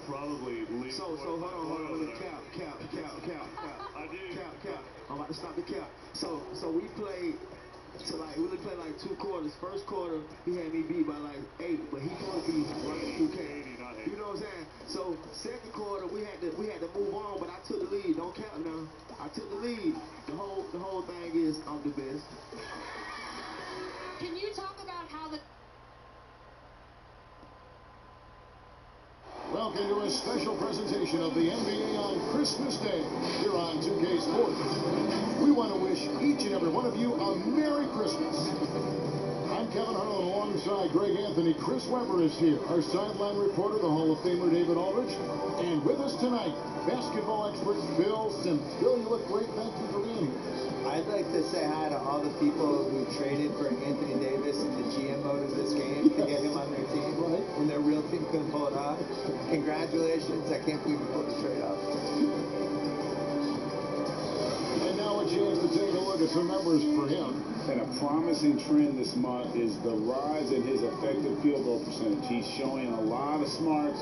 probably leave. So hold on. Cap. I did. Cap. I'm about to stop the cap. So we played. So like we only played like 2 quarters. First quarter he had me beat by like 8, but he supposed to be Right, 2K. 80, not 8. You know what I'm saying? So second quarter we had to move on, but I took the lead. Don't count now. I took the lead. The whole thing is I'm the best. Can you talk about how the Welcome to a special presentation of the NBA on Christmas Day here on 2K Sports. We want to wish each and every one of you a Merry Christmas. I'm Kevin Harlan alongside Greg Anthony. Chris Webber is here, our sideline reporter, the Hall of Famer David Aldridge, and with us tonight, basketball expert Bill Simmons. Bill, you look great. Thank you for being here. I'd like to say hi to all the people who traded for Anthony Davis in the GM mode of this game to get him on their team when their real team couldn't pull it off. Congratulations. I can't believe you pulled the trade off. And now a chance to take a look at some numbers for him. And a promising trend this month is the rise in his effective field goal percentage. He's showing a lot of smarts.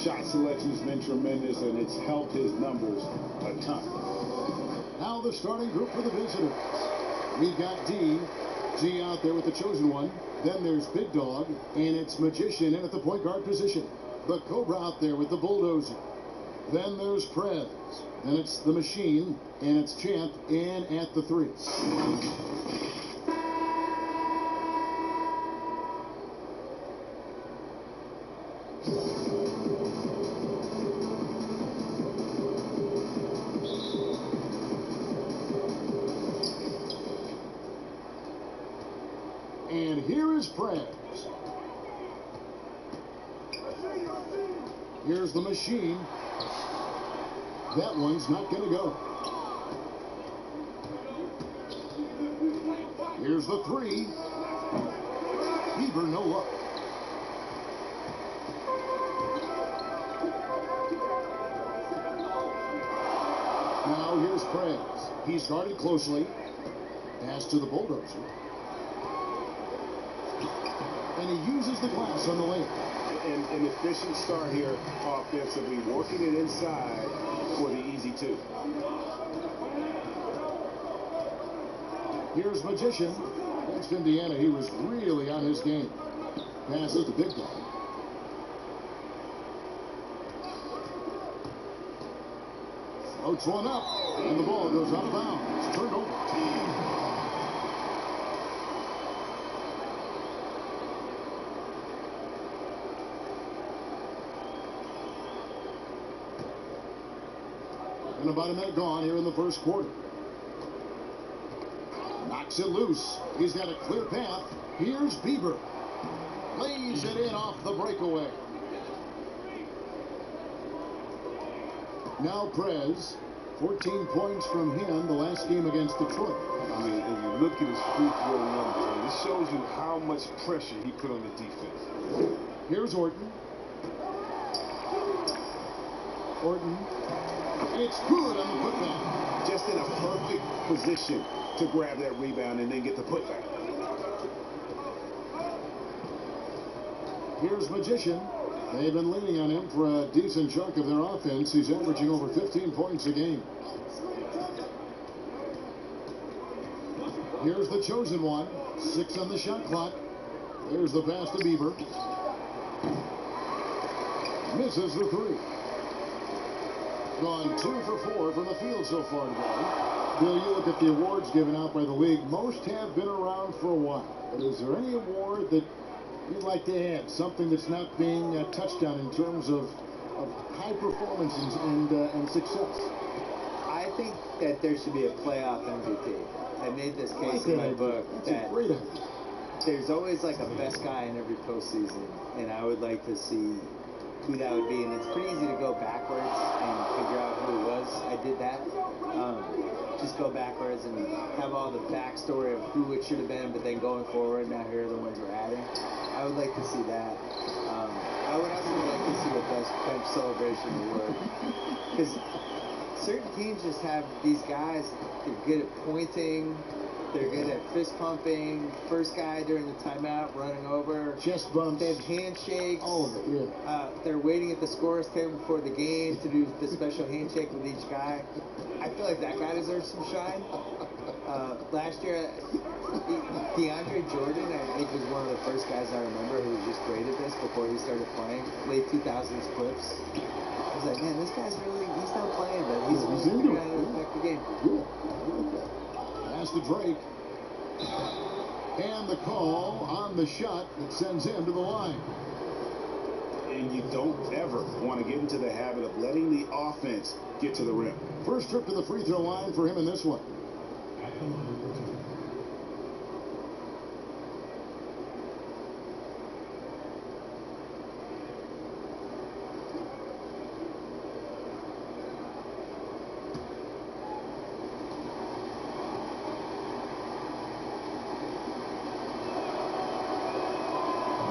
Shot selection has been tremendous, and it's helped his numbers a ton. Now the starting group for the visitors. We've got D out there with the chosen one. Then there's Big Dog, and it's Magician in at the point guard position. The Cobra out there with the Bulldozer. Then there's Prez. Then it's the Machine, and it's Champ in at the 3. And here is Prez. Here's the Machine. That one's not going to go. Here's the 3. Bieber, no luck. Now here's Prez. He's guarded closely. Pass to the Bulldozer. And he uses the glass on the lane. An efficient start here offensively, working it inside for the easy 2. Here's Magician. Against Indiana, he was really on his game. Passes the Big Dog. Floats one up, and the ball goes out of bounds. It's turned over. And about a minute gone here in the first quarter. Knocks it loose. He's got a clear path. Here's Bieber. Lays it in off the breakaway. Now Prez. 14 points from him the last game against Detroit. I mean, if you look at his free throw numbers, it shows you how much pressure he put on the defense. Here's Orton. It's good on the putback. Just in a perfect position to grab that rebound and then get the putback. Here's Magician. They've been leaning on him for a decent chunk of their offense. He's averaging over 15 points a game. Here's the chosen one. 6 on the shot clock. There's the pass to Bieber. Misses the 3. Gone 2 for 4 from the field so far today. Bill, you look at the awards given out by the league. Most have been around for a while. But is there any award that you'd like to add? Something that's not being touched on in terms of high performance and success? I think that there should be a playoff MVP. I made this case in my book that there's always like a best guy in every postseason, and I would like to see who that would be. And it's pretty easy to go backwards and figure out who it was. I did that. Just go backwards and have all the backstory of who it should have been, but then going forward, now here are the ones we're adding. I would like to see that. I would also like to see the best bench celebration award. Because certain teams just have these guys, they're good at pointing, They're good at fist pumping. First guy during the timeout, running over. Chest bumps. They have handshakes. All of it, yeah. They're waiting at the scorer's table before the game to do the special handshake with each guy. I feel like that guy deserves some shine. Last year, DeAndre Jordan, I think, was one of the first guys I remember who was just great at this before he started playing. Late 2000s clips. I was like, man, this guy's he's not playing, but he's into figuring out how to affect the game. Good. Pass to Drake. And the call on the shot that sends him to the line. And you don't ever want to get into the habit of letting the offense get to the rim. First trip to the free throw line for him in this one.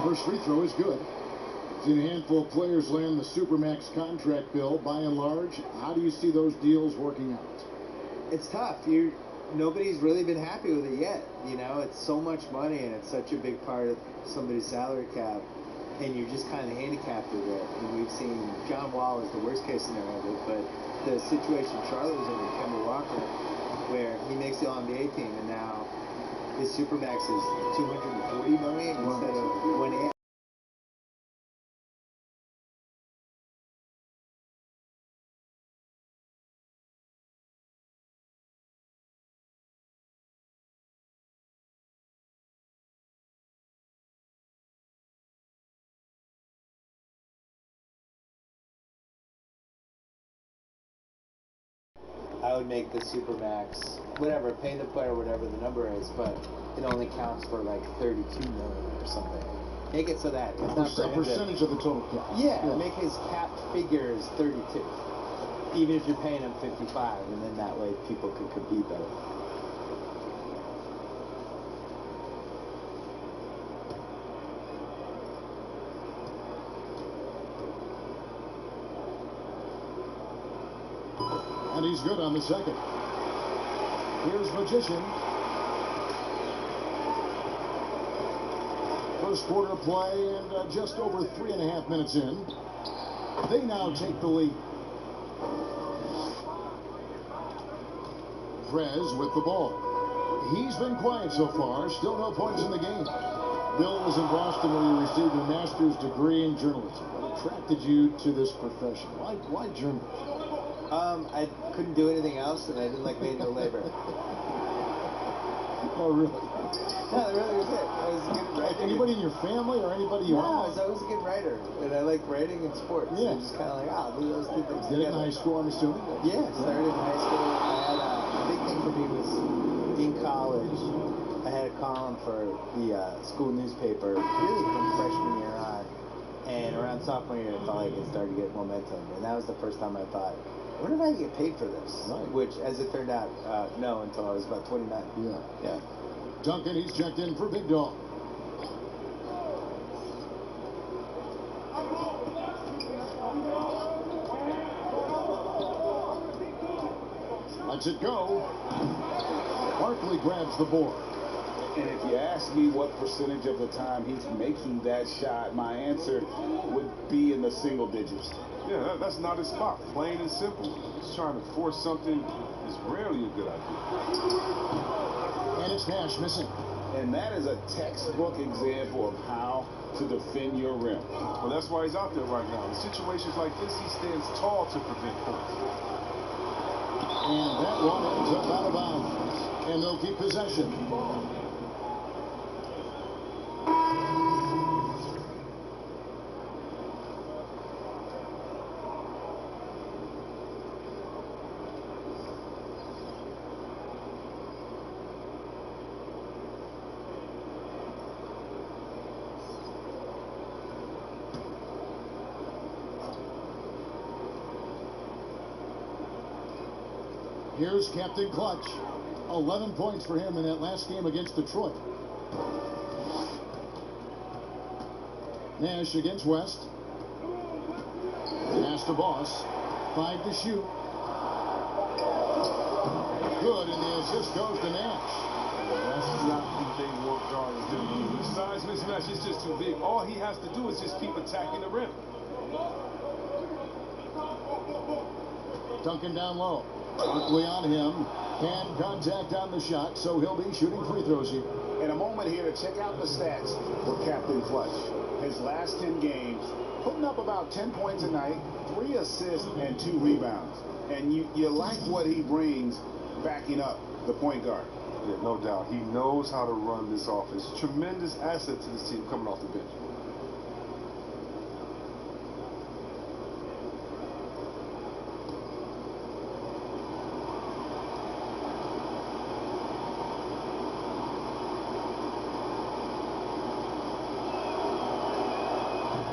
First free throw is good. Seen a handful of players land the Supermax contract bill. By and large, how do you see those deals working out? It's tough. Nobody's really been happy with it yet. It's so much money and it's such a big part of somebody's salary cap, and you're just kind of handicapped with it. And we've seen John Wall is the worst case scenario of it, but the situation Charlotte was in with Kemba Walker, where he makes the All-NBA team, and now his Supermax is $240 million instead of $180. I would make the Supermax, whatever, pay the player whatever the number is, but it only counts for like $32 million or something. Make it so that it's not A percentage of the total cap. Yeah, make his cap figures 32, even if you're paying him 55, and then that way people could compete better. And he's good on the second. Here's Magician. First quarter play, and just over 3.5 minutes in, they now take the lead. Prez with the ball. He's been quiet so far. Still no points in the game. Bill was in Boston where he received a master's degree in journalism. What attracted you to this profession? Why journalism? I couldn't do anything else, and I didn't like manual labor. Oh, really? No, that really was it. I was a good writer. Anybody in your family or anybody you No, I was always a good writer, and I like writing and sports. Yeah. So just kind of like, do those two things Did it in together. high school, I'm assuming? Yeah, started in high school. I had a big thing for me was in college. I had a column for the school newspaper, really from freshman year on. And around sophomore year, I felt like it started to get momentum. And that was the first time I thought, I wonder if I can get paid for this. Right. Which, as it turned out, no, until I was about 29. Yeah. Duncan, he's checked in for Big Dog. Lets it go. Barkley grabs the board. And if you ask me what percentage of the time he's making that shot, my answer would be in the single digits. Yeah, that's not his spot. Plain and simple. Just trying to force something is rarely a good idea. And it's Nash missing. And that is a textbook example of how to defend your rim. Well, that's why he's out there right now. In situations like this, he stands tall to prevent points. And that one ends up out of bounds. And they'll keep possession. Here's Captain Clutch. 11 points for him in that last game against Detroit. Nash against West. Pass to Boss. 5 to shoot. Good, and the assist goes to Nash. That's not what they want guards to do. The size mismatch is just too big. All he has to do is just keep attacking the rim. Duncan down low. Quickly on him. Hand contact on the shot, so he'll be shooting free throws here. And a moment here to check out the stats for Captain Clutch. His last 10 games, putting up about 10 points a night, 3 assists, and 2 rebounds. And you like what he brings backing up the point guard. Yeah, no doubt. He knows how to run this offense. Tremendous asset to this team coming off the bench.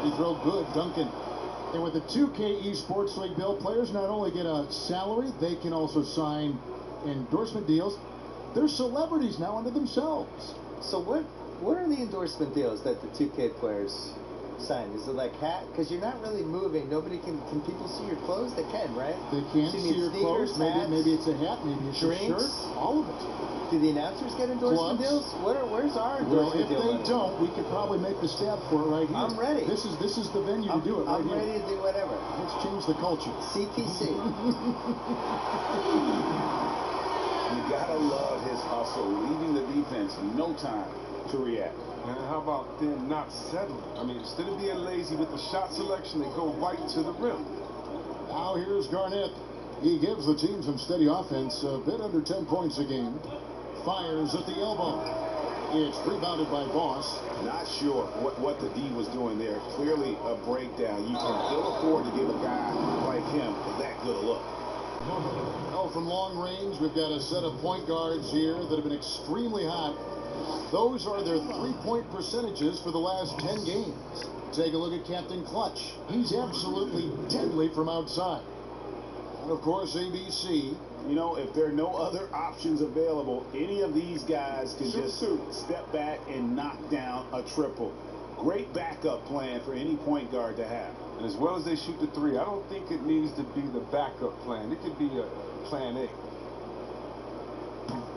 He throw good, Duncan. And with the 2K Esports League bill, players not only get a salary, they can also sign endorsement deals. They're celebrities now unto themselves. So what are the endorsement deals that the 2K players sign? Is it like hat? Because you're not really moving. Nobody can people see your clothes? They can, right? They can So you see need your sneakers, clothes. hats, Maybe it's a hat. Maybe it's drinks, a shirt. All of it. Do the announcers get endorsement Gloves. deals? Where's our Well, endorsement if deal they money? don't, we could probably make the stab for it right here. I'm ready. This is the venue to do it right I'm here. ready to do whatever. Let's change the culture. CTC. You gotta love his hustle, leaving the defense no time to react. And how about them not settling? I mean, instead of being lazy with the shot selection, they go right to the rim. Now here's Garnett. He gives the team some steady offense, a bit under 10 points a game. Fires at the elbow. It's rebounded by Boss. Not sure what the D was doing there. Clearly a breakdown. You can ill afford to give a guy like him that good a look. Oh, from long range, we've got a set of point guards here that have been extremely hot. Those are their three-point percentages for the last 10 games. Take a look at Captain Clutch. He's absolutely deadly from outside. And of course, ABC. You know, if there are no other options available, any of these guys can just step back and knock down a triple. Great backup plan for any point guard to have. And as well as they shoot the three, I don't think it needs to be the backup plan. It could be a plan A.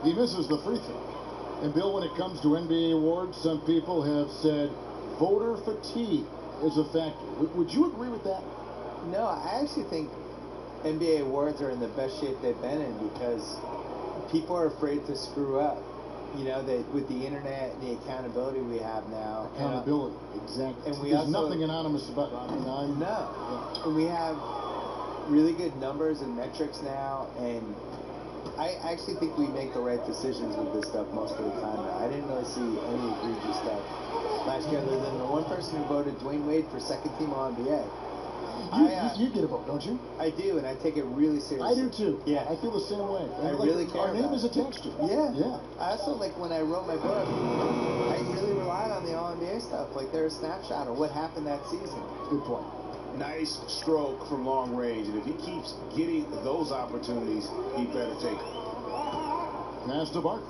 He misses the free throw. And Bill, when it comes to NBA awards, some people have said voter fatigue is a factor. Would you agree with that? No, I actually think NBA awards are in the best shape they've been in because people are afraid to screw up. You know, with the internet and the accountability we have now. Accountability, exactly. And we There's also, nothing anonymous about it. No. Yeah. And we have really good numbers and metrics now, and I actually think we make the right decisions with this stuff most of the time now. I didn't really see any egregious stuff last year other than the one person who voted Dwayne Wade for second team All-NBA. You get a vote, don't you? I do, and I take it really seriously. I do too. Yeah. I feel the same way. I really care Our name about is it. attached to it. Yeah. Yeah. I also, like, when I wrote my book, I really relied on the All-NBA stuff. Like, they're a snapshot of what happened that season. Good point. Nice stroke from long range, and if he keeps getting those opportunities, he better take them. Pass to Barkley.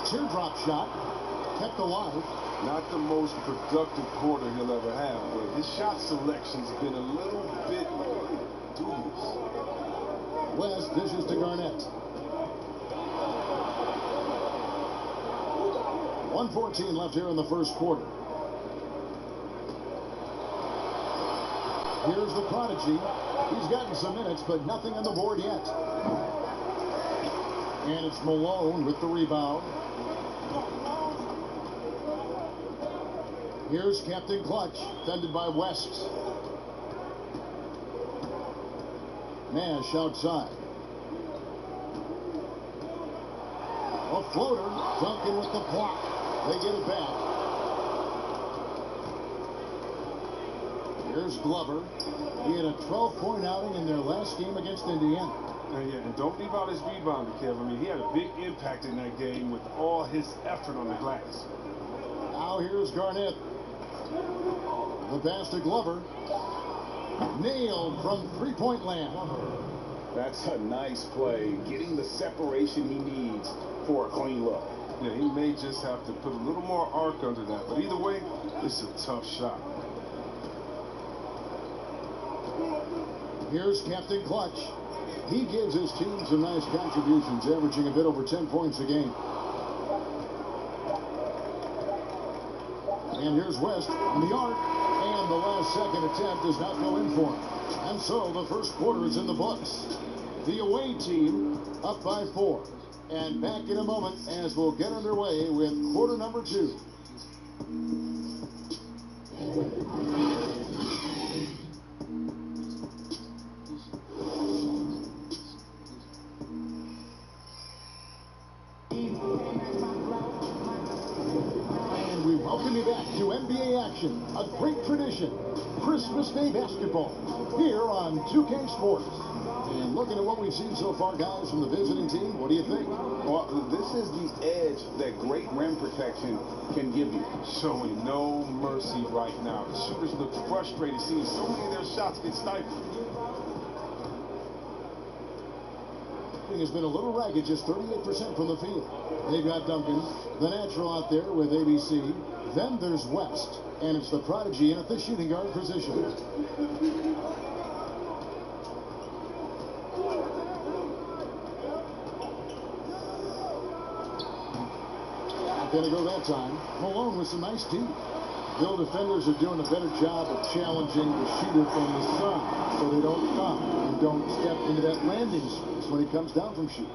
Teardrop shot. Kept alive. Not the most productive quarter he'll ever have, but his shot selection's been a little bit dubious. West dishes to Garnett. 1:14 left here in the first quarter. Here's the prodigy. He's gotten some minutes, but nothing on the board yet. And it's Malone with the rebound. Here's Captain Clutch, defended by West. Nash outside. A floater. Duncan with the block. They get it back. Here's Glover. He had a 12-point outing in their last game against Indiana. And don't leave out his rebounder, Kev. I mean, he had a big impact in that game with all his effort on the glass. Now here's Garnett. The pass to Glover. Nailed from three-point land. That's a nice play, getting the separation he needs for a clean look. Yeah, he may just have to put a little more arc under that. But either way, it's a tough shot. Here's Captain Clutch. He gives his team some nice contributions, averaging a bit over 10 points a game. And here's West on the arc, and the last second attempt does not go in for him. And so the first quarter is in the books. The away team up by 4. And back in a moment as we'll get underway with quarter number 2. And we welcome you back to NBA action, a great tradition, Christmas Day basketball, here on 2K Sports. And looking at what we've seen so far, guys, from the visiting team, what do you think? Well, this is the edge that great rim protection can give you. Showing no mercy right now. The shooters look frustrated seeing so many of their shots get stifled. Has been a little ragged, just 38% from the field. They've got Duncan, the natural out there with ABC. Then there's West, and it's the prodigy in at the shooting guard position. Not going to go that time. Malone with some nice D. Bill defenders are doing a better job of challenging the shooter from the side so they don't come and don't step into that landing space when he comes down from shooting.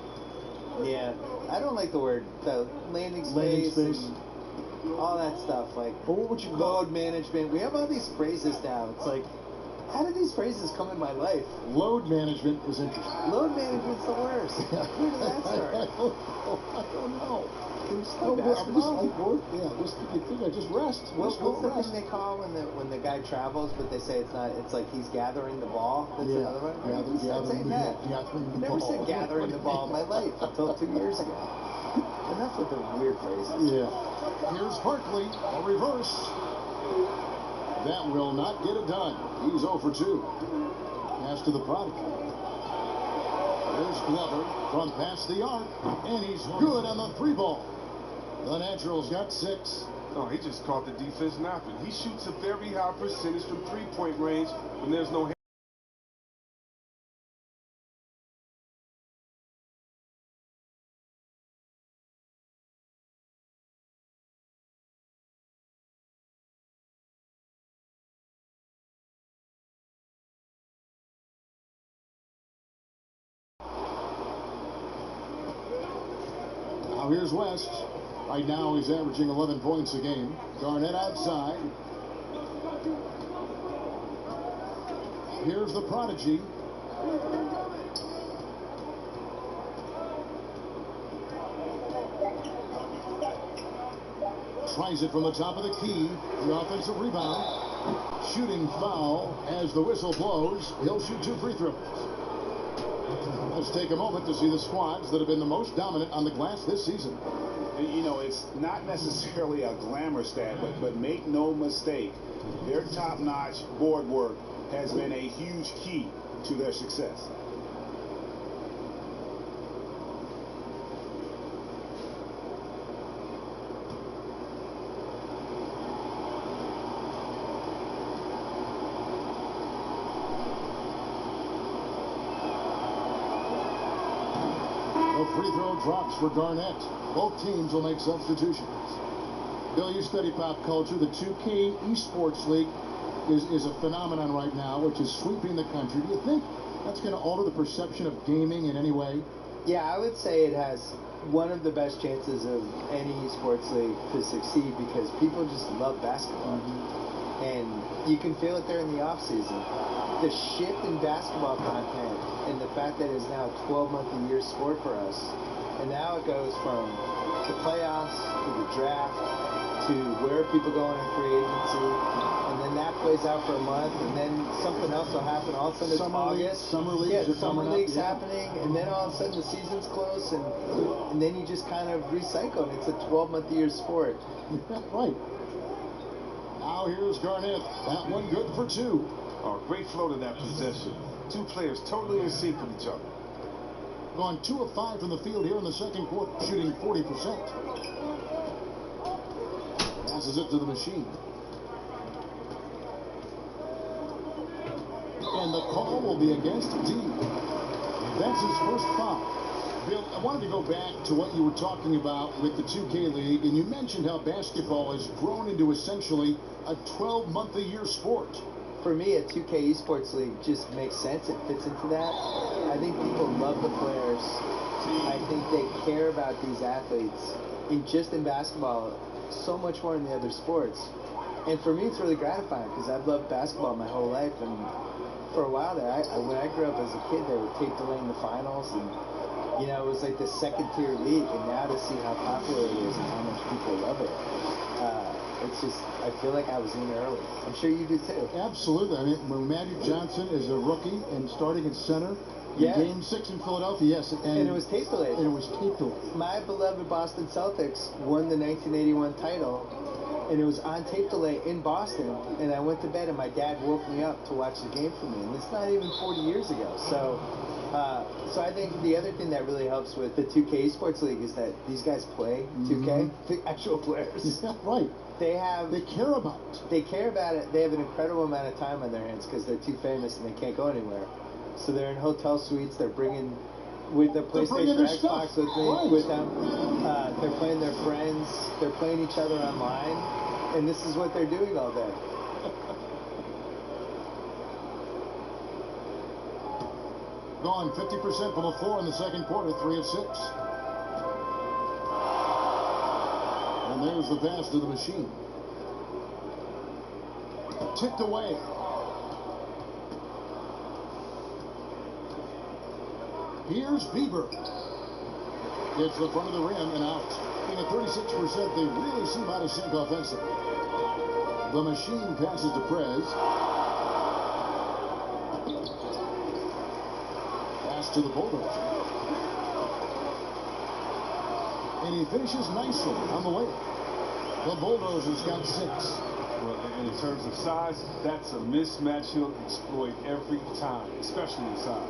Yeah, I don't like the landing space. And all that stuff. Like, but what would you call load management? We have all these phrases now. It's like, how did these phrases come in my life? Load management is interesting. Load management's the worst. Where did that start? I don't know. I'm just like bored. Yeah, you think I just rest. What's the thing they call when the guy travels, but they say it's not? It's like he's gathering the ball. That's another one. Gathering the Never ball. said gathering the ball in my life until 2 years ago. Enough with the weird phrases. Yeah. Here's Barkley, a reverse. That will not get it done. He's 0 for 2. Pass to the prodigy. There's Glover from past the arc, and he's good on the 3 ball. The Naturals got 6. Oh, he just caught the defense napping. He shoots a very high percentage from 3-point range when there's no. Now here's West. Right now he's averaging 11 points a game. Garnett outside. Here's the prodigy. Tries it from the top of the key. The offensive rebound. Shooting foul as the whistle blows. He'll shoot 2 free throws. Let's take a moment to see the squads that have been the most dominant on the glass this season. You know, it's not necessarily a glamour stat, but make no mistake, their top-notch board work has been a huge key to their success. The free throw drops for Garnett. Both teams will make substitutions. Bill, you study pop culture. The 2K Esports League is a phenomenon right now, which is sweeping the country. Do you think that's going to alter the perception of gaming in any way? Yeah, I would say it has one of the best chances of any esports league to succeed because people just love basketball. And you can feel it there in the off season. The shift in basketball content and the fact that it's now a 12-month-a-year sport for us. And now it goes from the playoffs to the draft to where people go in free agency. And then that plays out for a month. And then something else will happen. All of a sudden it's August. Summer leagues are summer coming leagues up, happening. And then all of a sudden the season's close. And then you just kind of recycle. And it's a 12-month-a-year sport. Right. Now here's Garnett. That one good for 2. Oh, great flow to that possession. 2 players totally in sync with each other. Gone 2 of 5 from the field here in the second quarter, shooting 40%. Passes it to the machine. And the call will be against D. That's his first foul. Bill, I wanted to go back to what you were talking about with the 2K League, and you mentioned how basketball has grown into essentially a 12-month-a-year sport. For me, a 2K esports league just makes sense. It fits into that. I think people love the players. I think they care about these athletes, and just in basketball, so much more in the other sports. And for me, it's really gratifying because I've loved basketball my whole life. And for a while there, when I grew up as a kid, they were tape delaying the finals, and it was like the second-tier league. And now to see how popular it is and how much people love it, it's just, I feel like I was in early. I'm sure you do too. Absolutely. I mean, when Magic Johnson is a rookie and starting at center in Game 6 in Philadelphia, yes. And it was tape delayed. My beloved Boston Celtics won the 1981 title, and it was on tape delay in Boston, and I went to bed, and my dad woke me up to watch the game for me, and it's not even 40 years ago. So I think the other thing that really helps with the 2K Esports League is that these guys play 2K, the actual players. Yeah, right. They care about it. They care about it. They have an incredible amount of time on their hands because they're too famous and they can't go anywhere. So they're in hotel suites. They're bringing with their PlayStation or Xbox with them. They're playing their friends. They're playing each other online, and this is what they're doing all day. Gone 50% from the floor in the second quarter, 3 of 6. And there's the pass to the machine. Tipped away. Here's Bieber. Gets the front of the rim and out. And at 36%, they really seem out of sync offensively. The machine passes to Prez. Pass to the Bulldozer. And he finishes nicely on the way. The Bulldozers got 6. Well, in terms of size, that's a mismatch he'll exploit every time, especially inside.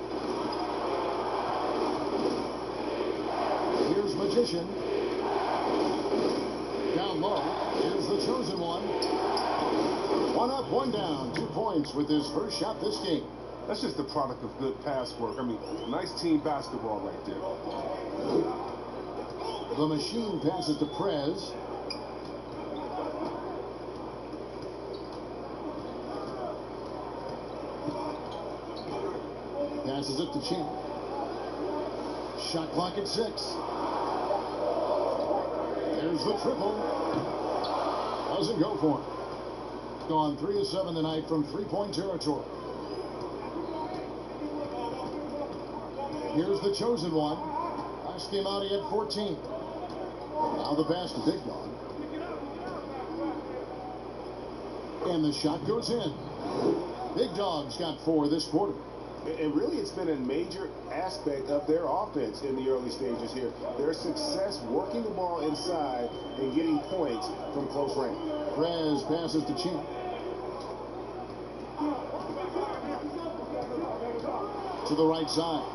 Here's Magician. Down low. Here's the chosen one. 1 up, 1 down. 2 points with his first shot this game. That's just the product of good pass work. I mean, nice team basketball right there. The machine passes to Prez. Passes it to Champ. Shot clock at 6. There's the triple. Doesn't go for it. Gone 3 of 7 tonight from 3-point territory. Here's the chosen one. Last game out, he had 14. Now the pass to Big Dog. And the shot goes in. Big Dog's got 4 this quarter. And really, it's been a major aspect of their offense in the early stages here. Their success working the ball inside and getting points from close range. Prez passes to Champ. To the right side.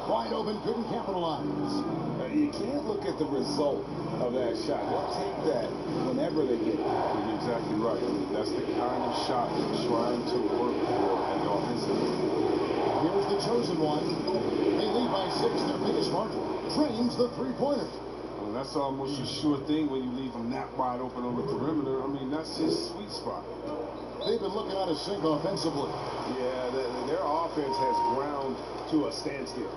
Wide open, couldn't capitalize. You can't look at the result of that shot. They'll take that whenever they get it. You're exactly right. I mean, that's the kind of shot you're trying to work for in the offensive. Here's the chosen one. They lead by 6, their biggest margin. Frames the 3-pointer. Well, that's almost a sure thing when you leave him that wide open on the perimeter. I mean, that's his sweet spot. They've been looking out of sync offensively. Yeah, their offense has ground to a standstill.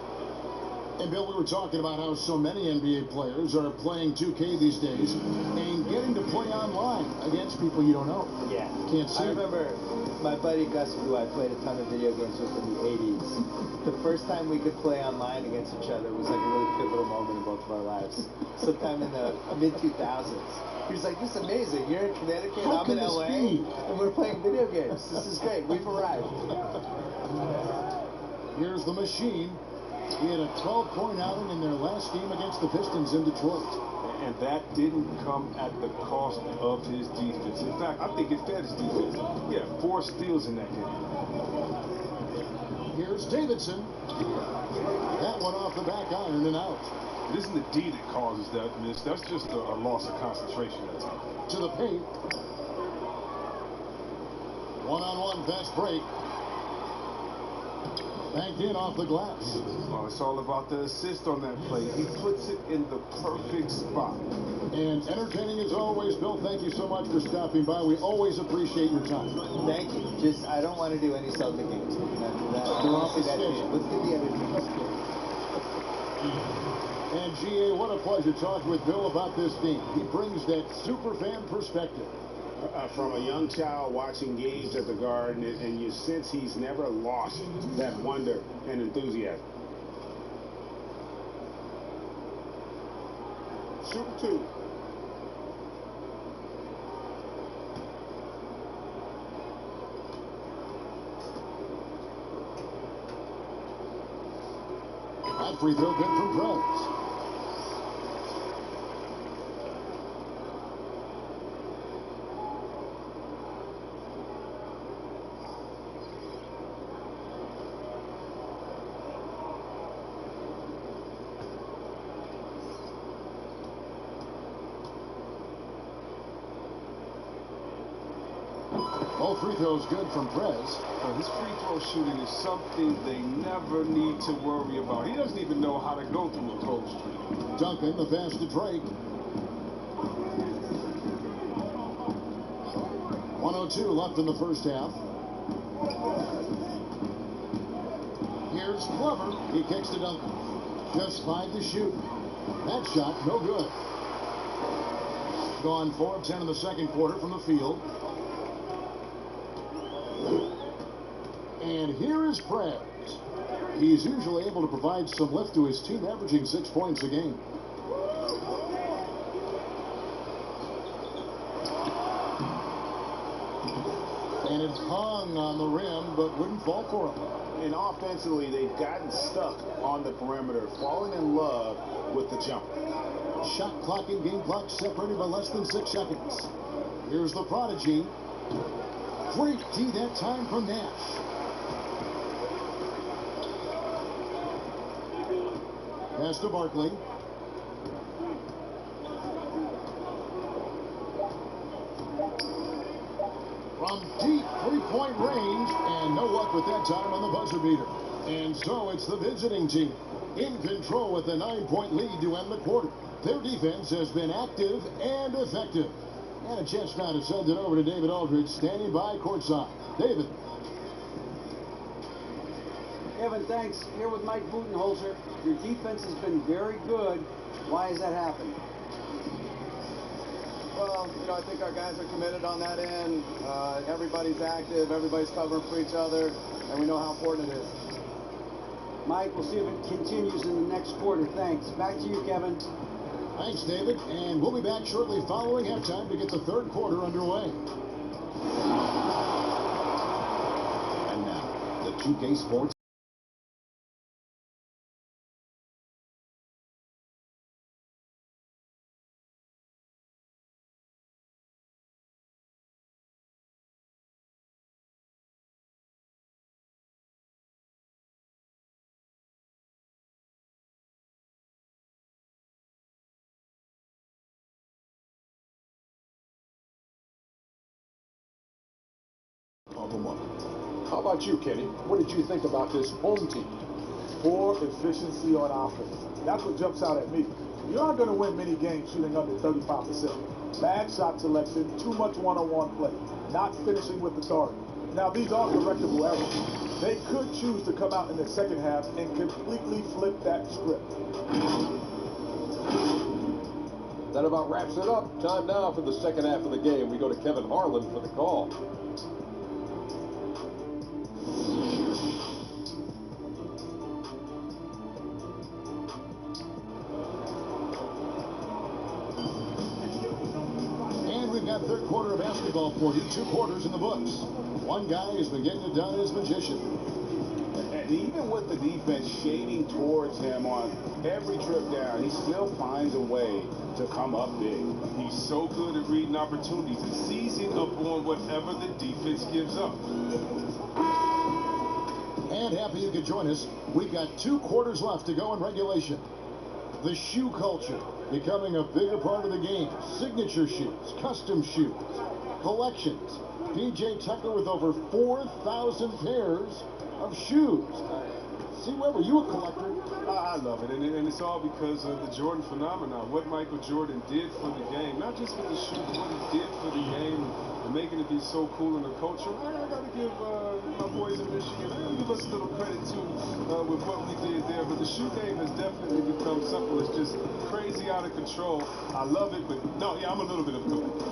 And Bill, we were talking about how so many NBA players are playing 2K these days and getting to play online against people you don't know. Yeah. Can't see. I remember my buddy Gus, who I played a ton of video games with in the 80s. The first time we could play online against each other was like a really pivotal moment in both of our lives. Sometime in the mid-2000s. He was like, this is amazing. You're in Connecticut, I'm in LA, and we're playing video games. This is great. We've arrived. Here's the machine. He had a 12-point outing in their last game against the Pistons in Detroit. And that didn't come at the cost of his defense. In fact, I think it fed his defense. He had 4 steals in that game. Here's Davidson. That one off the back iron and out. It isn't the D that causes that miss. That's just a loss of concentration at times. To the paint. One-on-one fast break. Banked in off the glass. Well, it's all about the assist on that play. He puts it in the perfect spot. And entertaining as always, Bill. Thank you so much for stopping by. We always appreciate your time. Thank you. Just, I don't want to do any Celtic games. I don't want to see that game. Let's get the other teams. And GA, what a pleasure talking with Bill about this team. He brings that super fan perspective. From a young child watching games at the Garden, and you sense he's never lost that wonder and enthusiasm. Shoot two. That free throw good from Prez. All free throws good from Prez. His free throw shooting is something they never need to worry about. He doesn't even know how to go through a cold streak. Duncan, the pass to Drake. 1:02 left in the first half. Here's Glover. He kicks to Duncan. Just 5 to shoot. That shot, no good. Gone 4 of 10 in the second quarter from the field. And here is Prez. He's usually able to provide some lift to his team, averaging 6 points a game. And it hung on the rim, but wouldn't fall for him. And offensively, they've gotten stuck on the perimeter, falling in love with the jump. Shot clock and game clock separated by less than 6 seconds. Here's the prodigy. Great D that time from Nash. Pass to Barkley. From deep three-point range, and no luck with that time on the buzzer beater. And so it's the visiting team in control with a 9-point lead to end the quarter. Their defense has been active and effective. And a chance now to send it over to David Aldridge, standing by courtside. David. Kevin, thanks. Here with Mike Budenholzer. Your defense has been very good. Why has that happened? Well, I think our guys are committed on that end. Everybody's active. Everybody's covering for each other. And we know how important it is. Mike, we'll see if it continues in the next quarter. Thanks. Back to you, Kevin. Thanks, David. And we'll be back shortly following halftime to get the third quarter underway. And now, the 2K Sports. How about you, Kenny? What did you think about this home team? Poor efficiency on offense. That's what jumps out at me. You aren't going to win many games shooting under 35%. Bad shot selection, too much one-on-one play, not finishing with authority. Now, these are correctable errors. They could choose to come out in the second half and completely flip that script. That about wraps it up. Time now for the second half of the game. We go to Kevin Harlan for the call. Third quarter of basketball for you. 2 quarters in the books. One guy has been getting it done as magician. And even with the defense shading towards him on every trip down, he still finds a way to come up big. He's so good at reading opportunities and seizing up on whatever the defense gives up. And happy you could join us. We've got 2 quarters left to go in regulation. The shoe culture becoming a bigger part of the game. Signature shoes, custom shoes, collections. PJ Tucker with over 4,000 pairs of shoes. See, Webb, were you a collector? I love it, and it's all because of the Jordan phenomenon. What Michael Jordan did for the game, not just with the shoe, but what he did for the game and making it be so cool in the culture. I got to give my boys in Michigan, I got to give us a little credit too with what we did there. But the shoe game has definitely become something that's just crazy out of control. I love it, but no, yeah, I'm a little bit of a collector.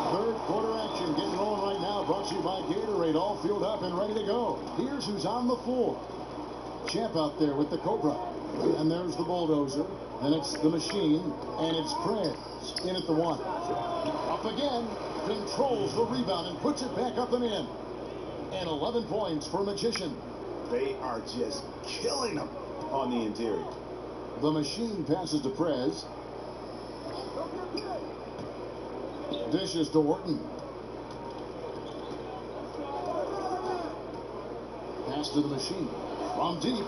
Third quarter action getting rolling right now, brought to you by Gatorade, all filled up and ready to go. Here's who's on the floor. Champ out there with the Cobra. And there's the Bulldozer. And it's the Machine. And it's Prez in at the one. Up again. Controls the rebound and puts it back up and in. And 11 points for Magician. They are just killing them on the interior. The Machine passes to Prez. Dishes to Orton. Pass to the Machine. From deep.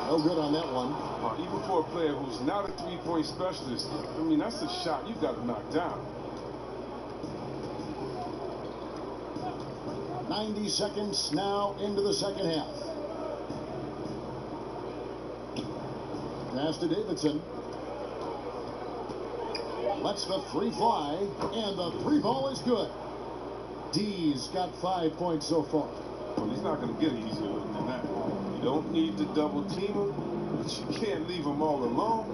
No good on that one. Even for a player who's not a three-point specialist, I mean, that's a shot you've got to knock down. 90 seconds now into the second half. Pass to Davidson. Lets the three fly, and the three ball is good. D's got 5 points so far. Well, he's not going to get it easier than that. You don't need to double team him, but you can't leave him all alone.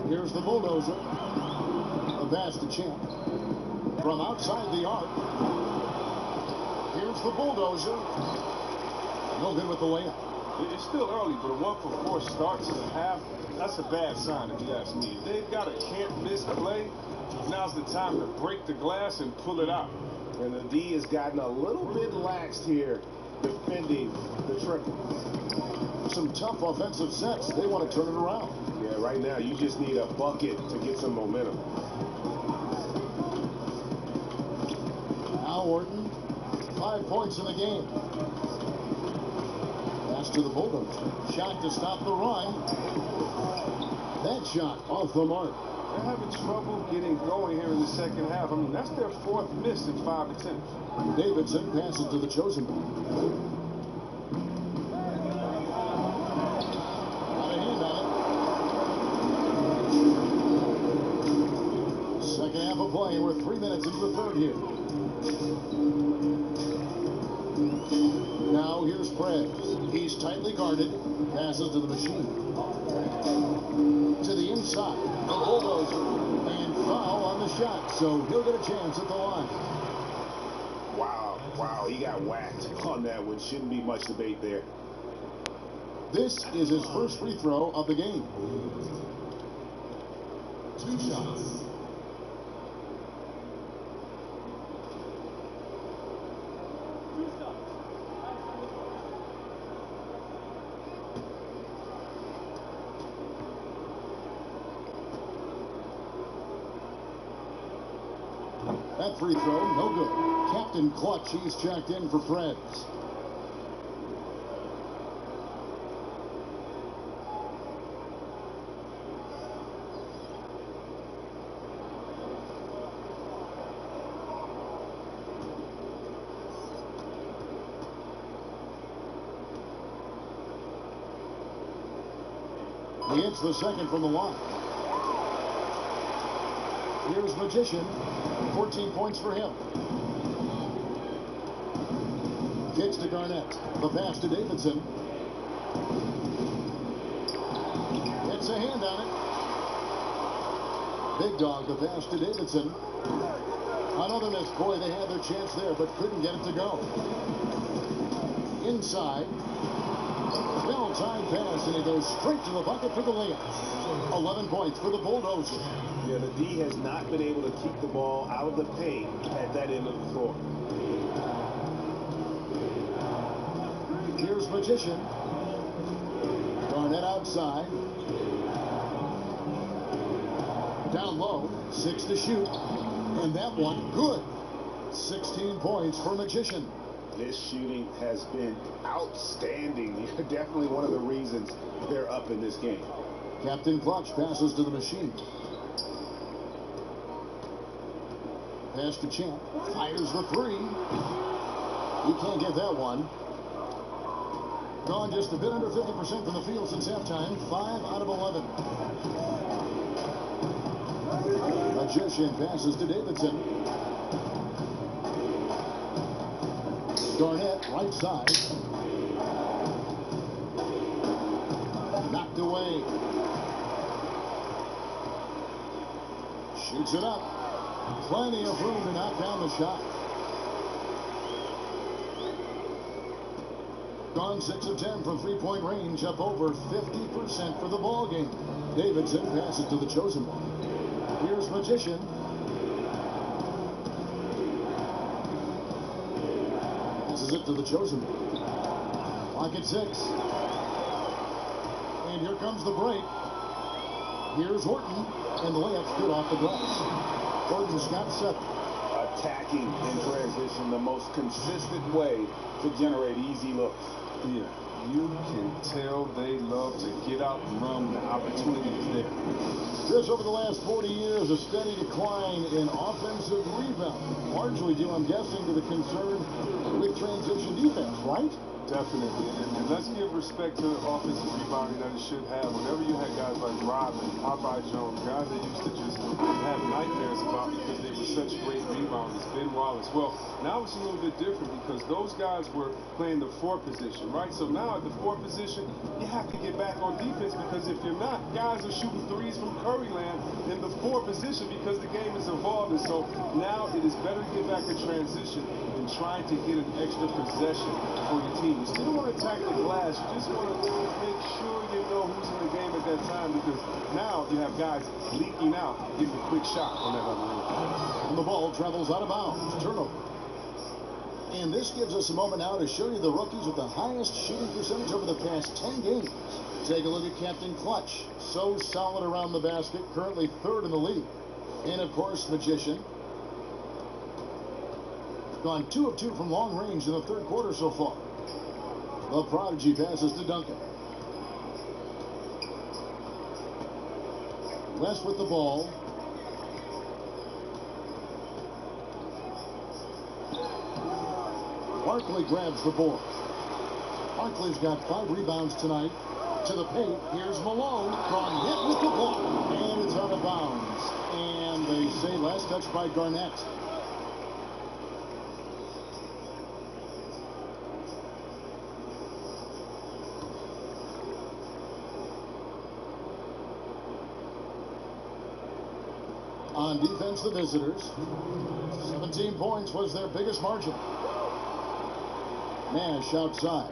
Here's the Bulldozer. The pass to Champ. From outside the arc. Here's the Bulldozer. No good with the layup. It's still early, but a 1-for-4 start to the half, that's a bad sign if you ask me. If they've got a can't-miss play, now's the time to break the glass and pull it out. And the D has gotten a little bit laxed here defending the triple. Some tough offensive sets. They want to turn it around. Yeah, right now you just need a bucket to get some momentum. Now Orton, 5 points in the game. Pass to the Bulldozer. Shot to stop the run. That shot off the mark. They're having trouble getting going here in the second half. I mean, that's their fourth miss in 5 attempts. Davidson passes to the chosen one. Got a hand on it. Second half of play. We're 3 minutes into the third here. Now here's Prez. He's tightly guarded. Passes to the Machine. To the inside. The Bulldozer. And foul on the shot. So he'll get a chance at the line. Wow, he got whacked on that one. Shouldn't be much debate there. This is his first free throw of the game. 2 shots. That free throw, no good. Captain Clutch, he's checked in for Prez. He hits the second from the line. Here's Magician. 14 points for him. Kicks to Garnett. The pass to Davidson. Gets a hand on it. Big Dog, the pass to Davidson. Another miss. Boy, they had their chance there, but couldn't get it to go. Inside. Well-timed pass, and he goes straight to the bucket for the layup. 11 points for the Bulldozer. Yeah, the D has not been able to keep the ball out of the paint at that end of the floor. Here's Magician. Garnett outside. Down low. 6 to shoot. And that one, good. 16 points for Magician. This shooting has been outstanding. Definitely one of the reasons they're up in this game. Captain Clutch passes to the Machine. pass to Champ. Fires the three. He can't get that one. Gone just a bit under 50% from the field since halftime. 5 out of 11. Magician passes to Davidson. Garnett, right side. Knocked away. Shoots it up. Plenty of room to knock down the shot. Gone 6 of 10 from three-point range, up over 50% for the ball game. Davidson passes to the chosen one. Here's Magician. Passes it to the chosen one. Clock at 6. And here comes the break. Here's Horton, and the layup's good off the glass. Horton's got 7. Attacking in transition, the most consistent way to generate easy looks. Yeah, you can tell they love to get out and run when the opportunity is there. Chris, over the last 40 years, a steady decline in offensive rebound. Largely due, I'm guessing, to the concern with transition defense, right? Definitely, and let's give respect to the offensive rebounding that it should have. Whenever you had guys like Rodman, Popeye Jones, guys that used to just have nightmares about because they were such great rebounders, Ben Wallace. Well, now it's a little bit different because those guys were playing the 4 position, right? So now at the 4 position, you have to get back on defense because if you're not, guys are shooting threes from Curry land in the 4 position because the game is evolving. So now it is better to get back in transition and try to get an extra possession for your team. You still want to attack the glass. You just want to make sure you know who's in the game at that time because now you have guys leaking out, getting a quick shot on that other end. And the ball travels out of bounds. Turnover. And this gives us a moment now to show you the rookies with the highest shooting percentage over the past 10 games. Take a look at Captain Clutch. So solid around the basket, currently 3rd in the league. And of course, Magician. Gone 2 of 2 from long range in the 3rd quarter so far. The prodigy passes to Duncan. West with the ball. Barkley grabs the board. Barkley's got 5 rebounds tonight. To the paint, here's Malone. Gone hit with the block. And it's out of bounds. And they say last touch by Garnett. On defense, the visitors. 17 points was their biggest margin. Nash outside.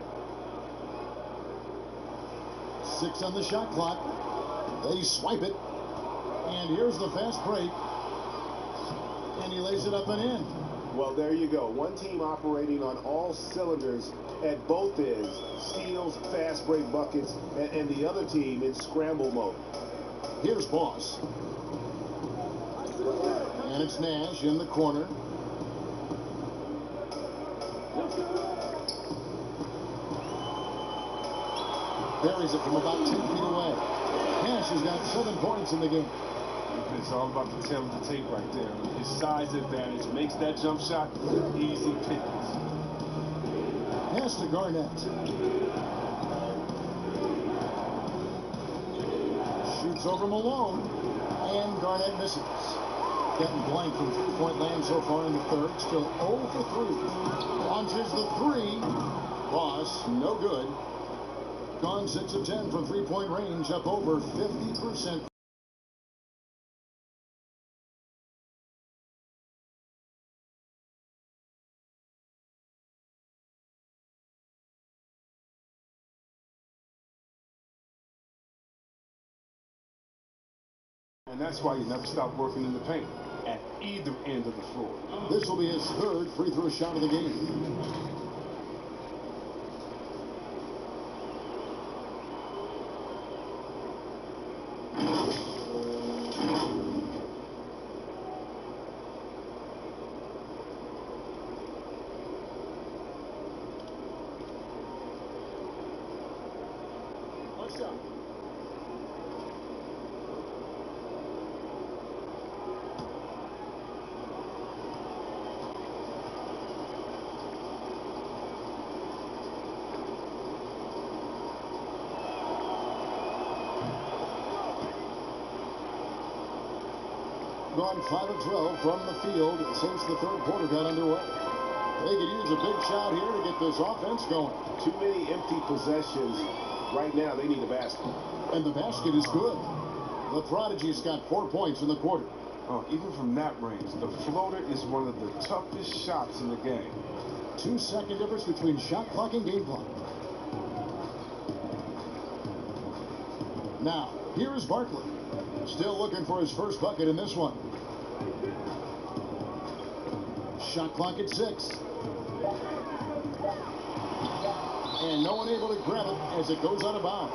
6 on the shot clock. They swipe it. And here's the fast break. And he lays it up and in. Well, there you go. One team operating on all cylinders at both ends. Steals, fast break buckets, and the other team in scramble mode. Here's Boss. And it's Nash in the corner. Buries it from about 10 feet away. Nash has got 7 points in the game. It's all about the tail of the tape right there. His size advantage makes that jump shot easy pickings. Pass to Garnett. Shoots over Malone. And Garnett misses. Getting blank from 3-point land so far in the 3rd. Still 0 for 3. Launches the 3. Boss, no good. Gone 6 of 10 from 3-point range, up over 50%. And that's why you never stop working in the paint at either end of the floor. This will be his 3rd free throw shot of the game. gone 5 of 12 from the field since the third quarter got underway. They could use a big shot here to get this offense going. Too many empty possessions. Right now, they need a basket. And the basket is good. The Prodigy's got 4 points in the quarter. Oh, even from that range, the floater is one of the toughest shots in the game. 2-second difference between shot clock and game clock. Now, here is Barkley. Still looking for his first bucket in this one. Shot clock at 6. And no one able to grab it as it goes out of bounds.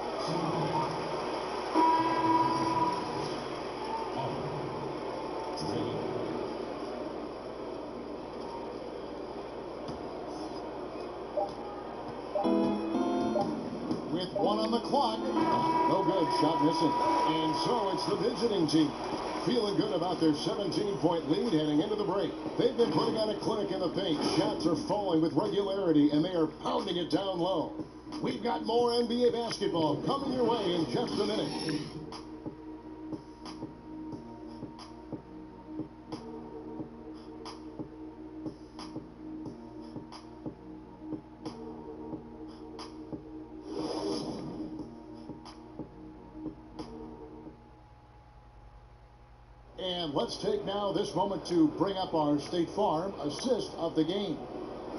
With 1 on the clock. No good. Shot missing. And so it's the visiting team. Feeling good about their 17-point lead heading into the break. They've been putting on a clinic in the paint. Shots are falling with regularity, and they are pounding it down low. We've got more NBA basketball coming your way in just a minute. And let's take now this moment to bring up our State Farm assist of the game.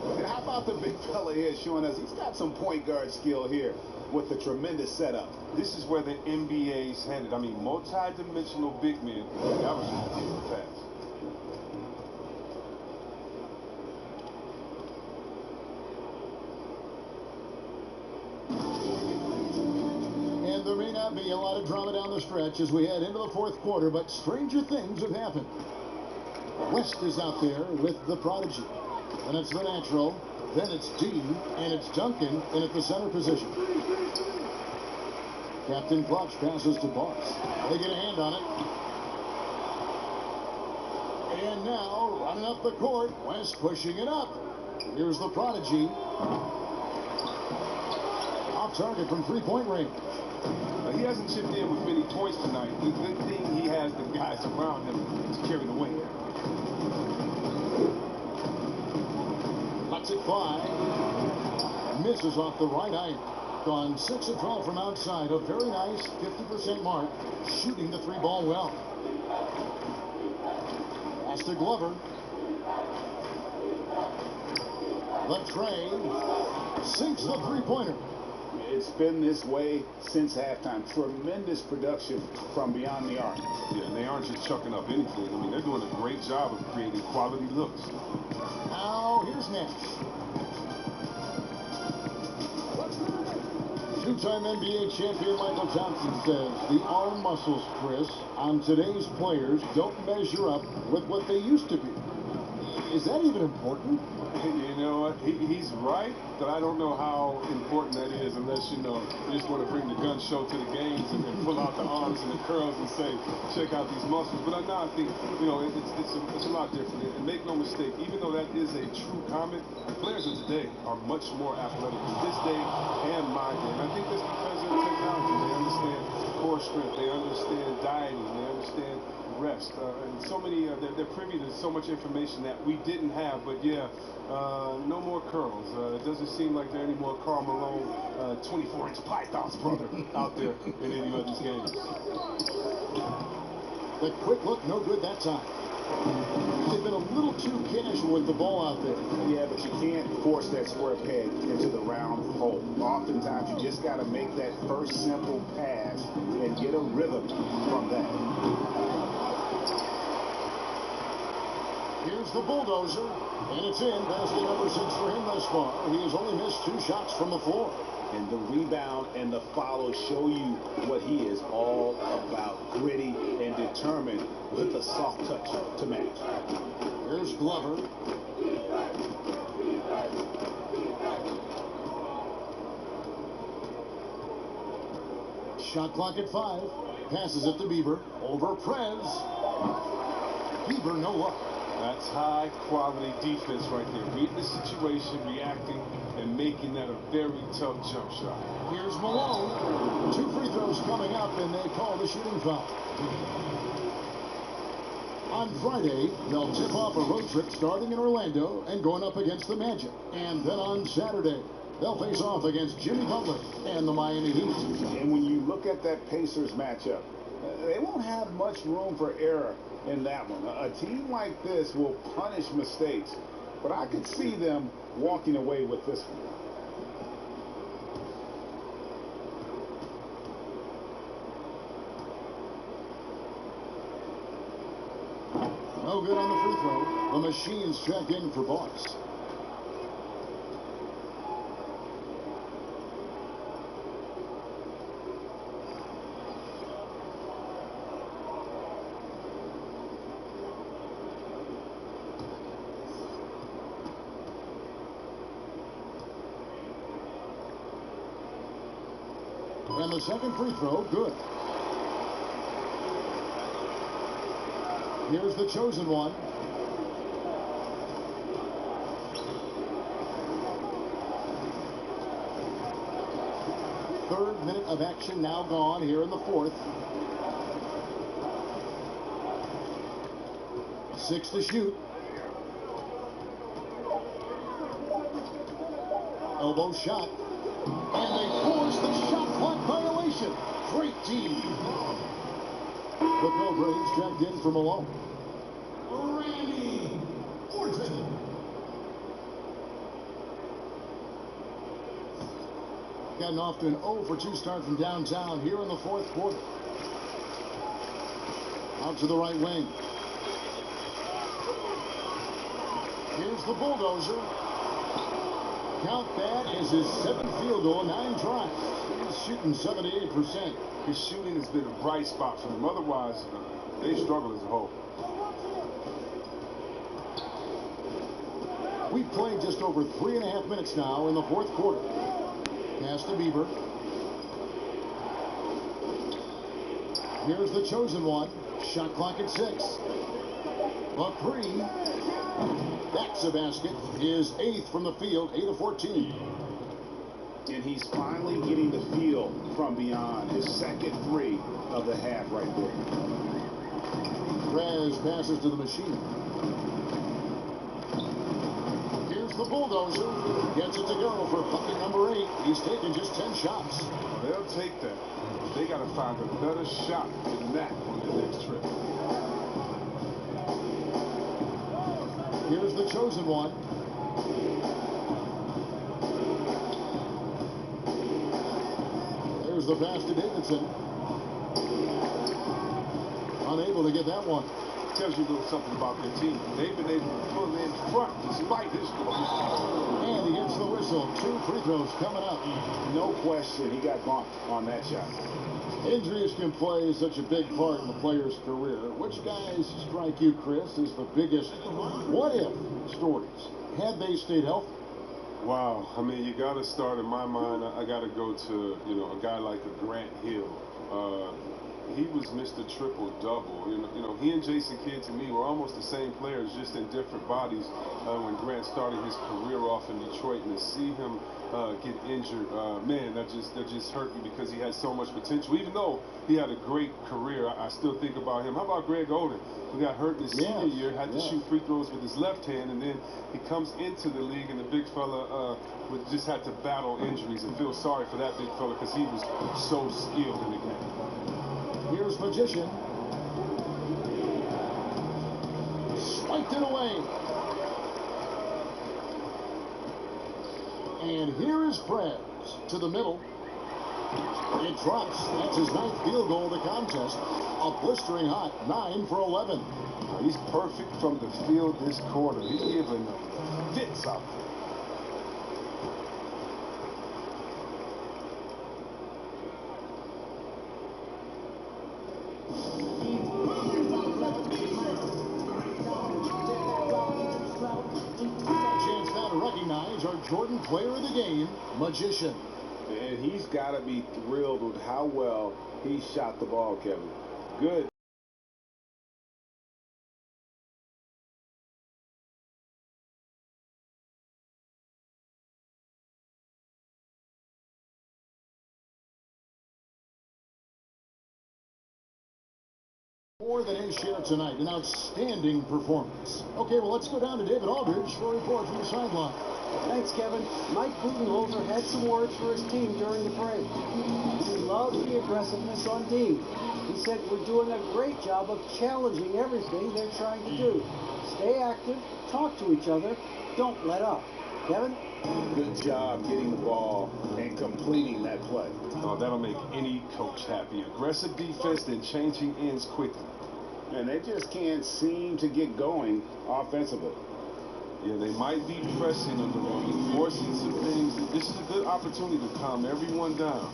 And how about the big fella here showing us he's got some point guard skill here with the tremendous setup. This is where the NBA's headed. I mean, multi-dimensional big men. That was ridiculous fast. And there may not be a lot of drama down the stretch as we head into the fourth quarter, but stranger things have happened. West is out there with the Prodigy. And it's the natural. Then it's D, and it's Duncan in at the center position. Captain Clutch passes to Boss. They get a hand on it. And now, running up the court, West pushing it up. Here's the Prodigy. Off target from three-point range. He hasn't chipped in with many points tonight. The good thing, he has the guys around him to carry the weight. Cuts it 5. Misses off the right eye. Gone 6 of 12 from outside. A very nice 50% mark. Shooting the 3-ball well. Pass to Glover. The tray. Sinks the three-pointer. It's been this way since halftime. Tremendous production from beyond the arc. Yeah, and they aren't just chucking up anything. I mean, they're doing a great job of creating quality looks. Now, here's Nash. Two-time NBA champion Michael Johnson says the arm muscles, Chris, on today's players don't measure up with what they used to be. Is that even important? You know what? He's right, but I don't know how important that is unless, you just want to bring the gun show to the games and pull out the arms and the curls and say, check out these muscles. But I think, it's a lot different. And make no mistake, even though that is a true comment, players of today are much more athletic in this day and my day. And I think that's because of technology. They understand core strength. They understand dieting. They understand rest. And so many, they're privy to so much information that we didn't have. But yeah, no more curls. It doesn't seem like there are any more Karl Malone 24-inch pythons, brother, out there in any of these games. The quick look, no good that time. They've been a little too casual with the ball out there. Yeah, but you can't force that square peg into the round hole. Oftentimes, you just got to make that first simple pass and get a rhythm from that. Here's the bulldozer, and it's in. Basket number 6 for him thus far. He has only missed 2 shots from the floor. And the rebound and the follow show you what he is all about. Gritty and determined with a soft touch to match. Here's Glover. Shot clock at 5. Passes it to Bieber. Over Prez. Bieber, no luck. That's high-quality defense right there. Reading the situation, reacting, and making that a very tough jump shot. Here's Malone. 2 free throws coming up, and they call the shooting foul. On Friday, they'll tip off a road trip starting in Orlando and going up against the Magic. And then on Saturday, they'll face off against Jimmy Butler and the Miami Heat. And when you look at that Pacers matchup, they won't have much room for error in that one. A team like this will punish mistakes, but I could see them walking away with this one. No good on the free throw. The Machines check in for Boss. And the second free throw, good. Here's the chosen one. Third minute of action now gone here in the fourth. 6 to shoot. Elbow shot. And they force the shot clock violation. Great team. The Braves checked in for Malone. Randy Orton. Gotten off to an 0 for 2 start from downtown here in the fourth quarter. Out to the right wing. Here's the bulldozer. Count that as his 7th field goal, 9 tries. He's shooting 78%. His shooting has been a bright spot for them. Otherwise, they struggle as a whole. We've played just over 3.5 minutes now in the fourth quarter. Pass to Bieber. Here's the chosen one. Shot clock at 6. A three. That's a basket. His 8th from the field, 8 of 14. And he's finally getting the feel from beyond. His second 3 of the half right there. Raz passes to the Machine. Here's the bulldozer. Gets it to go for bucket number 8. He's taken just 10 shots. They'll take that. They got to find a better shot than that on their next trip. Here's the chosen one. There's the pass to Davidson. Unable to get that one. Tells you a little something about their team. They've been able to pull in front despite his struggles. And he gets the whistle. 2 free throws coming up. No question, he got bumped on that shot. Injuries can play such a big part in the player's career. Which guys strike you, Chris, as the biggest what-if stories had they stayed healthy? Wow. I mean, you got to start, in my mind, I got to go to, a guy like a Grant Hill. He was Mr. Triple-Double. He and Jason Kidd, to me, were almost the same players, just in different bodies when Grant started his career off in Detroit. And to see him get injured, man, that just hurt me because he had so much potential. Even though he had a great career, I still think about him. How about Greg Oden, who got hurt his senior year, had to shoot free throws with his left hand, and then he comes into the league, and the big fella just had to battle injuries, and feel sorry for that big fella because he was so skilled in the game. Here's Magician. Swiped it away. And here is Prez to the middle. It drops. That's his 9th field goal of the contest. A blistering hot 9 for 11. He's perfect from the field this quarter. He's giving fits out there. Our Jordan Player of the Game, Magician. And he's got to be thrilled with how well he shot the ball, Kevin. Good. More than his share tonight. An outstanding performance. Okay, well, let's go down to David Aldridge for a report from the sideline. Thanks, Kevin. Mike Budenholzer had some words for his team during the break. He loved the aggressiveness on D. He said, we're doing a great job of challenging everything they're trying to do. Stay active, talk to each other, don't let up. Kevin? Good job getting the ball and completing that play. Oh, that'll make any coach happy. Aggressive defense, then changing ends quickly. And they just can't seem to get going offensively. Yeah, they might be pressing on the Rogan, forcing some things. This is a good opportunity to calm everyone down.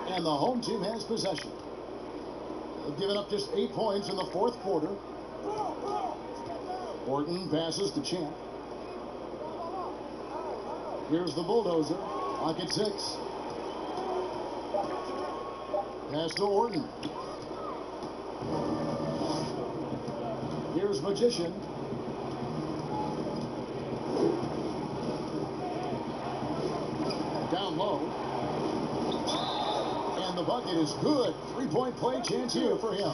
And the home team has possession. They've given up just 8 points in the fourth quarter. Orton passes to Champ. Here's the bulldozer. Clock at 6. Pass to Orton. Here's Magician. Down low. And the bucket is good. 3-point play chance here for him.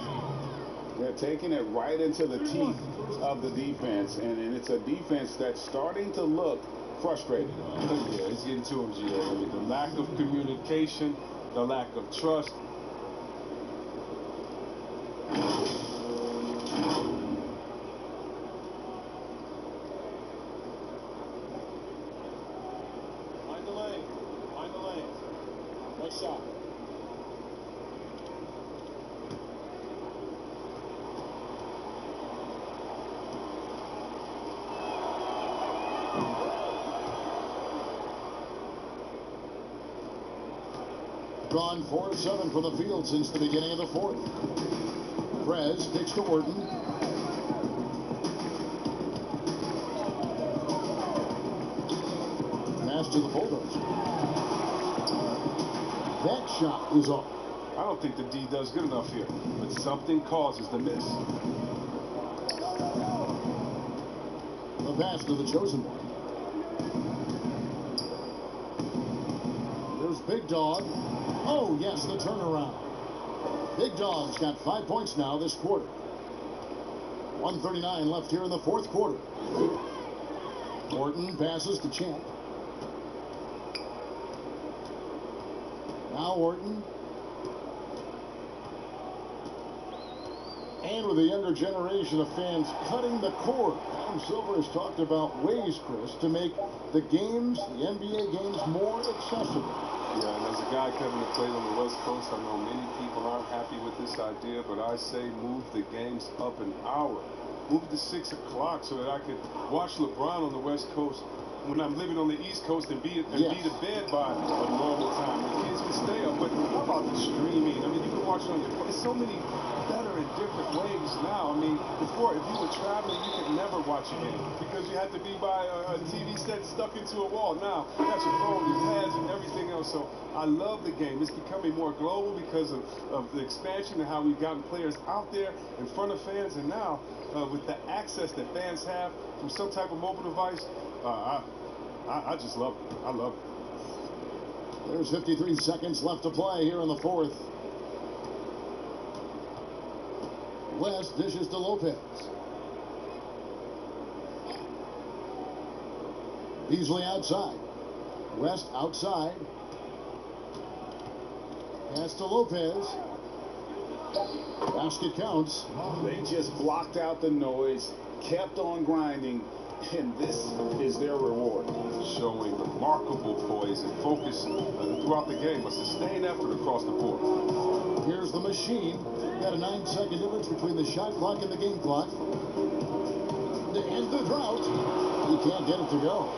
They're taking it right into the teeth of the defense, and it's a defense that's starting to look frustrated. Yeah, it's getting to him, Gio. I mean, the lack of communication, the lack of trust. Find the lane. Find the lane. Nice shot. Gone 4 of 7 from the field since the beginning of the fourth. Prez kicks to Orton. Pass to the Bulldogs. That shot is off. I don't think the D does good enough here, but something causes the miss. The pass to the chosen one. There's Big Dog. Oh, yes, the turnaround. Big Dog's got 5 points now this quarter. 1:39 left here in the fourth quarter. Orton passes to Champ. Now Orton. And with the younger generation of fans cutting the cord, Adam Silver has talked about ways, Chris, to make the games, the NBA games, more accessible. Yeah, and as a guy, Kevin, that played on the West Coast, I know many people aren't happy with this idea, but I say move the games up an hour. Move to 6 o'clock so that I could watch LeBron on the West Coast when I'm living on the East Coast and be to bed by a normal time. The kids can stay up, but how about the streaming? I mean, you can watch it on your phone. There's so many better and different ways now. I mean, before, if you were traveling, you could never watch a game because you had to be by a TV set stuck into a wall. Now, you got your phone, your pads, and everything else. So I love the game. It's becoming more global because of the expansion and how we've gotten players out there in front of fans. And now, with the access that fans have from some type of mobile device, I just love it. I love it. There's 53 seconds left to play here in the fourth. West dishes to Lopez. Beasley outside. West outside. Pass to Lopez. Basket counts. They just blocked out the noise, kept on grinding, and this is their reward. Showing remarkable poise and focus throughout the game, a sustained effort across the board. Here's the machine. Got a 9-second difference between the shot clock and the game clock. To end the drought. He can't get it to go.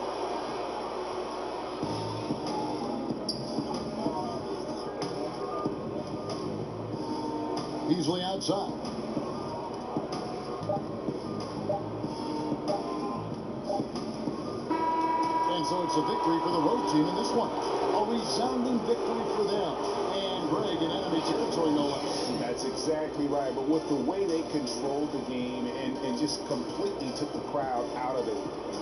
Beasley outside. And so it's a victory for the road team in this one. A resounding victory for them. And Greg in enemy territory, no less. That's exactly right. But with the way they controlled the game and just completely took the crowd out of it,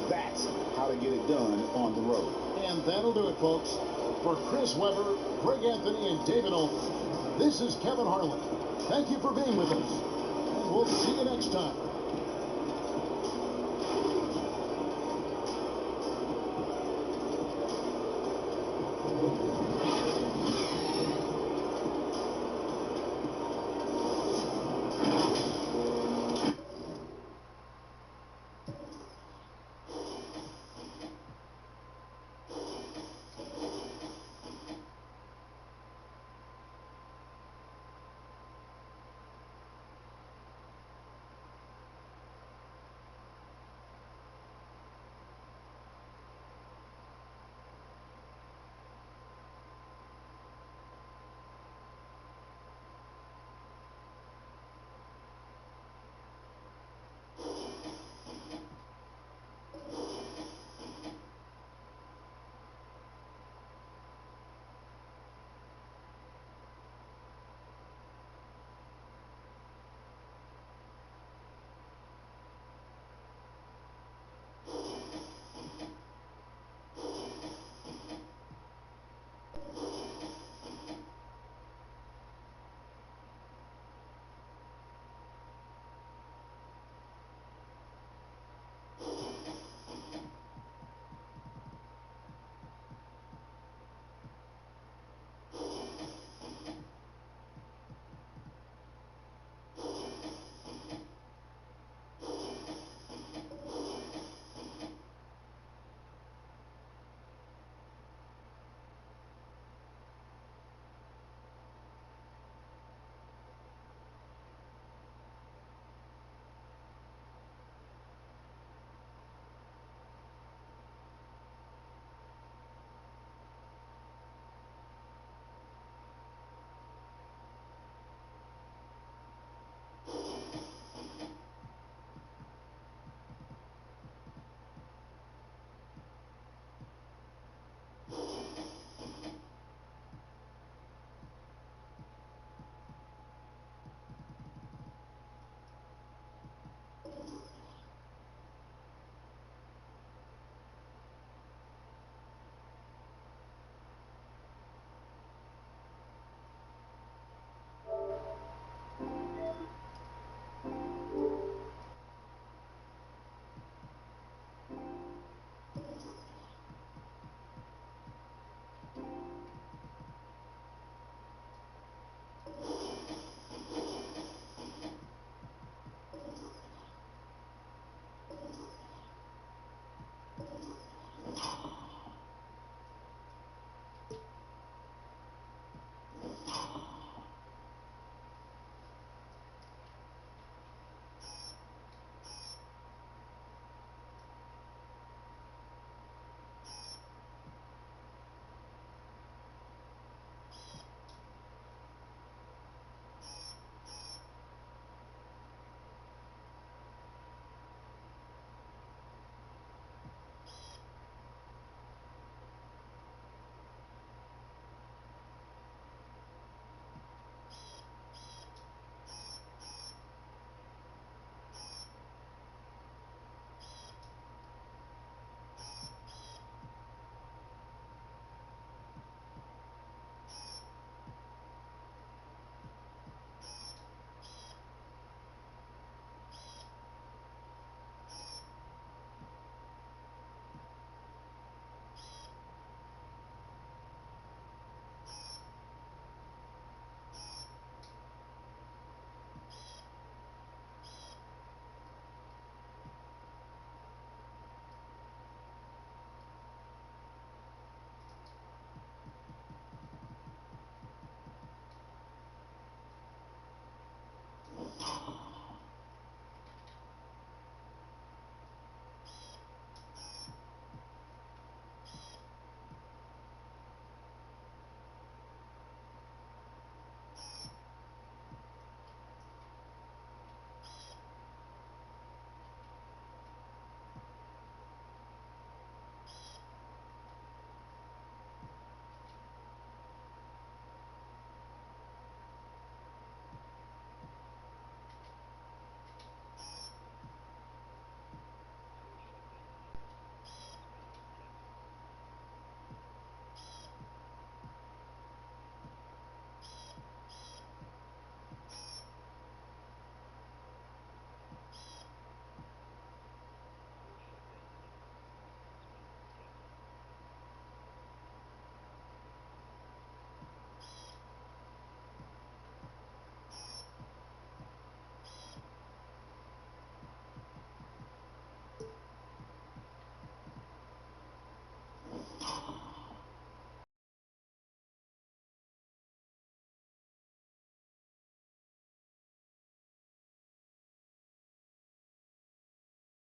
that's how to get it done on the road. And that'll do it, folks. For Chris Webber, Greg Anthony, and David Olden, this is Kevin Harlan. Thank you for being with us, and we'll see you next time.